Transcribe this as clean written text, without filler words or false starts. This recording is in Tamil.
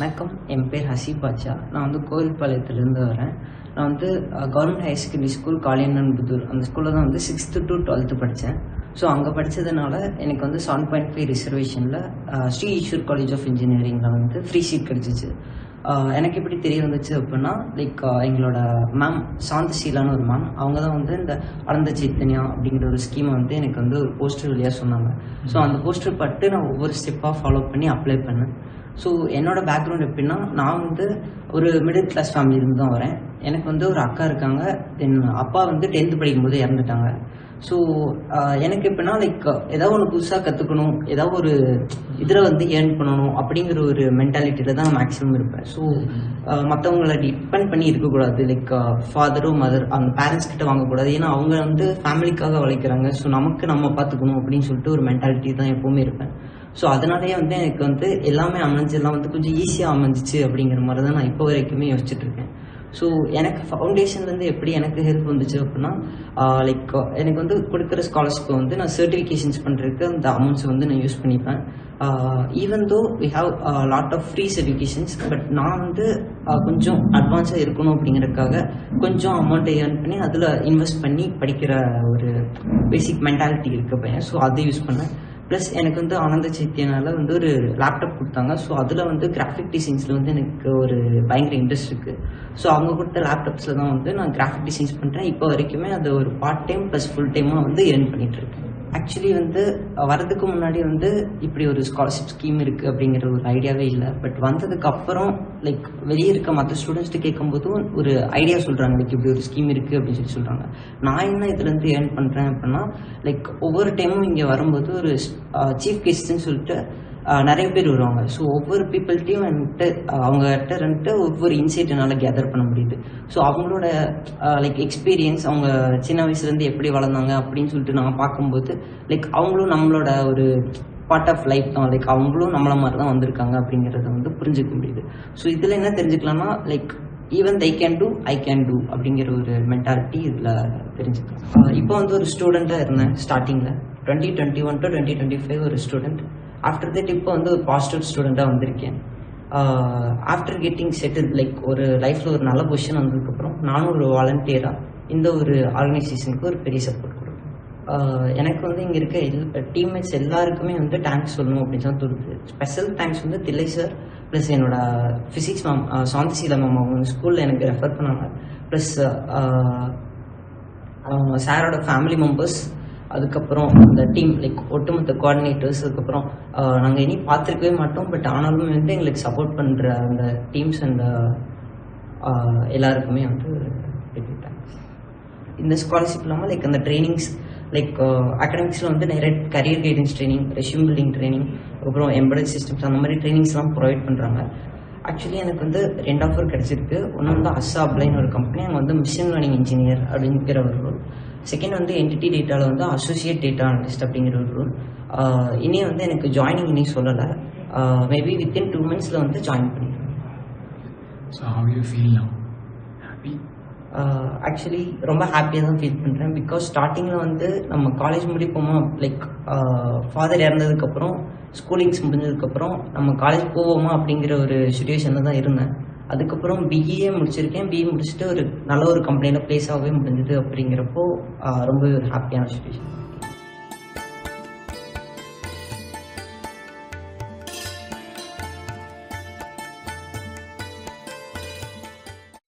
வணக்கம், என் பேர் ஹசீப் பாட்ஷா. நான் வந்து கோவில்பாளையத்துலேருந்து வரேன். நான் வந்து கவர்மெண்ட் ஹையர் செகண்டரி ஸ்கூல் காளியண்ணன்புதூர் அந்த ஸ்கூலில் தான் வந்து 6th to 12th படித்தேன். ஸோ அங்கே படித்ததுனால எனக்கு வந்து 7.5 ரிசர்வேஷனில் ஸ்ரீ ஈஸ்வர் காலேஜ் ஆஃப் இன்ஜினியரிங்கில் வந்து ஃப்ரீ சீட் கிடச்சிச்சு. எனக்கு எப்படி தெரிய வந்துச்சு அப்படின்னா, எங்களோட மேம் சாந்தசீலான்னு ஒரு மேம், அவங்க தான் வந்து இந்த ஆனந்த சைத்தன்யா அப்படிங்கிற ஒரு ஸ்கீமை வந்து எனக்கு வந்து ஒரு போஸ்டர் வழியாக சொன்னாங்க. ஸோ அந்த போஸ்டர் பட்டு நான் ஒவ்வொரு ஸ்டெப்பாக ஃபாலோ பண்ணி அப்ளை பண்ணேன். ஸோ என்னோடய பேக்ரவுண்ட் எப்படின்னா, நான் வந்து ஒரு மிடில் கிளாஸ் ஃபேமிலியிலேருந்து தான் வரேன். எனக்கு வந்து ஒரு அக்கா இருக்காங்க. தென் அப்பா வந்து 10th படிக்கும்போது இறந்துட்டாங்க. ஸோ எனக்கு எப்படின்னா ஏதாவது ஒன்று புதுசாக கற்றுக்கணும், ஏதாவது ஒரு இதில் வந்து ஏர்ன் பண்ணணும் அப்படிங்கிற ஒரு மென்டாலிட்டியில் தான் மேக்ஸிமம் இருப்பேன். ஸோ மற்றவங்களை டிபெண்ட் பண்ணி இருக்கக்கூடாது. ஃபாதரோ மதர் அந்த பேரண்ட்ஸ் கிட்ட வாங்கக்கூடாது. ஏன்னா அவங்க வந்து ஃபேமிலிக்காக உழைக்கிறாங்க. ஸோ நம்ம பார்த்துக்கணும் அப்படின்னு சொல்லிட்டு ஒரு மென்டாலிட்டி தான் எப்போவுமே இருப்பேன். ஸோ அதனாலேயே வந்து எனக்கு வந்து எல்லாமே அமைஞ்செல்லாம் வந்து கொஞ்சம் ஈஸியாக அமைஞ்சிச்சு அப்படிங்கிற மாதிரி தான் நான் இப்போ வரைக்குமே யோசிச்சுட்ருக்கேன். ஸோ எனக்கு ஃபவுண்டேஷன்லேருந்து எப்படி எனக்கு ஹெல்ப் வந்துச்சு அப்படின்னா, எனக்கு வந்து கொடுக்குற ஸ்காலர்ஷிப்பை வந்து நான் சர்டிஃபிகேஷன்ஸ் பண்ணுறதுக்கு அந்த அமௌண்ட்ஸ் வந்து நான் யூஸ் பண்ணிப்பேன். Even though we have lot of free certifications, but நான் வந்து கொஞ்சம் அட்வான்ஸாக இருக்கணும் அப்படிங்கிறதுக்காக கொஞ்சம் அமௌண்ட்டை ஏர்ன் பண்ணி அதில் இன்வெஸ்ட் பண்ணி படிக்கிற ஒரு பேசிக் மென்டாலிட்டி இருக்க பையன். ஸோ அதை யூஸ் பண்ணேன். ப்ளஸ் எனக்கு வந்து ஆனந்த சைத்தியனால் வந்து ஒரு லேப்டாப் கொடுத்தாங்க. ஸோ அதில் வந்து கிராஃபிக் டிசைன்ஸில் வந்து எனக்கு ஒரு பயங்கர இன்ட்ரெஸ்ட் இருக்குது. ஸோ அவங்க கொடுத்த லேப்டாப்ஸில் தான் வந்து நான் கிராஃபிக் டிசைன்ஸ் பண்ணுறேன். இப்போ வரைக்குமே அது ஒரு பார்ட் டைம் ப்ளஸ் ஃபுல் டைமாக வந்து ஏர்ன் பண்ணிகிட்ருக்கேன். ஆக்சுவலி வந்து வரதுக்கு முன்னாடி வந்து இப்படி ஒரு ஸ்காலர்ஷிப் ஸ்கீம் இருக்குது அப்படிங்கிற ஒரு ஐடியாவே இல்லை. பட் வந்ததுக்கு அப்புறம் வெளியே இருக்க மற்ற ஸ்டூடெண்ட்ஸ்ட்டு கேட்கும்போதும் ஒரு ஐடியா சொல்கிறாங்க, இப்படி ஒரு ஸ்கீம் இருக்குது அப்படின்னு சொல்கிறாங்க. நான் என்ன இதுலேருந்து ஏர்ன் பண்ணுறேன் அப்படின்னா, ஒவ்வொரு டைமும் இங்கே வரும்போது ஒரு சீஃப் கெஸ்ட்னு சொல்லிட்டு நிறைய பேர் வருவாங்க. ஸோ ஒவ்வொரு பீப்புள்கிட்டையும் வந்துட்டு அவங்ககிட்ட வந்துட்டு ஒவ்வொரு இன்சைட் என்னால் கேதர் பண்ண முடியுது. ஸோ அவங்களோட எக்ஸ்பீரியன்ஸ், அவங்க சின்ன வயசுலேருந்து எப்படி வளர்ந்தாங்க அப்படின்னு சொல்லிட்டு நான் பார்க்கும்போது அவங்களும் நம்மளோட ஒரு பார்ட் ஆஃப் லைஃப் தான். அவங்களும் நம்மள மாதிரி தான் வந்திருக்காங்க அப்படிங்கிறத வந்து புரிஞ்சுக்க முடியுது. ஸோ இதில் என்ன தெரிஞ்சுக்கலாம்னா, even they can do, I can do அப்படிங்கிற ஒரு மென்டாலிட்டி இதில் தெரிஞ்சுக்கலாம். இப்போ வந்து ஒரு ஸ்டூடெண்ட்டாக இருந்தேன் ஸ்டார்டிங்கில் 2021 to 2025 ஒரு ஸ்டூடெண்ட். ஆஃப்டர் தட் இப்போ வந்து ஒரு பாசிட்டிவ் ஸ்டூடெண்ட்டாக வந்திருக்கேன். ஆஃப்டர் கெட்டிங் செட்டில் ஒரு லைஃப்பில் ஒரு நல்ல பொசிஷன் வந்ததுக்கப்புறம் நானும் ஒரு வாலண்டியராக இந்த ஒரு ஆர்கனைசேஷனுக்கு ஒரு பெரிய சப்போர்ட் கொடுப்பேன். எனக்கு வந்து இங்கே இருக்க டீம்மேட்ஸ் எல்லாருக்குமே வந்து தேங்க்ஸ் சொல்லணும் அப்படின்னு தான் தோணுது. ஸ்பெஷல் தேங்க்ஸ் வந்து தில்லை சார், ப்ளஸ் என்னோட ஃபிசிக்ஸ் மேம் சாந்தசீலா மேம், அவங்க ஸ்கூலில் எனக்கு ரெஃபர் பண்ணாங்க. ப்ளஸ் சாரோட ஃபேமிலி மெம்பர்ஸ், அதுக்கப்புறம் அந்த டீம் ஒட்டுமொத்த கோஆர்டினேட்டர்ஸ், அதுக்கப்புறம் நாங்கள் இனி பார்த்துருக்கவே மாட்டோம், பட் ஆனாலும் வந்து எங்களுக்கு சப்போர்ட் பண்ணுற அந்த டீம்ஸ் அண்ட் எல்லாருக்குமே வந்து பெரிய தேங்க்ஸ். இந்த ஸ்காலர்ஷிப் இல்லாமல் அந்த ட்ரைனிங்ஸ் அகாடமிக்ஸில் வந்து நிறைய career guidance training, resume building training, அப்புறம் எம்பெடட் சிஸ்டம்ஸ் அந்த மாதிரி ட்ரைனிங்ஸ்லாம் ப்ரொவைட் பண்ணுறாங்க. ஆக்சுவலி எனக்கு வந்து 2 ஆஃபர் கிடச்சிருக்கு. ஒன்று வந்து அசாப்லைன்னு ஒரு கம்பெனி, அங்கே வந்து மிஷின் லேர்னிங் இன்ஜினியர் அப்படிங்கிற ஒரு ரோல். செகண்ட் வந்து என்டிட்டி டேட்டாவில் வந்து அசோசியேட் டேட்டா அனலிஸ்ட் அப்படிங்கிற ஒரு ரோல். இனி வந்து எனக்கு ஜாயினிங் இனி சொல்லலை. மேபி வித்தின் 2 months வந்து ஜாயின் பண்ணிடுவேன். So how you feel now? Happy? Actually ரொம்ப ஹாப்பியாக தான் ஃபீல் பண்ணுறேன். பிகாஸ் ஸ்டார்டிங்கில் வந்து நம்ம காலேஜ் முடிப்போமா, ஃபாதர் இறந்ததுக்கப்புறம் ஸ்கூலிங்ஸ் முடிஞ்சதுக்கப்புறம் நம்ம காலேஜ் போவோமா அப்படிங்கிற ஒரு சுச்சுவேஷனில் தான் இருந்தேன். அதுக்கப்புறம் பிஇஏ முடிச்சிருக்கேன். பிஇ முடிச்சுட்டு ஒரு நல்ல ஒரு கம்பெனியில் ப்ளேஸ் ஆகவே முடிஞ்சது அப்படிங்கிறப்போ ரொம்ப ஒரு ஹாப்பியான சுச்சுவேஷன்.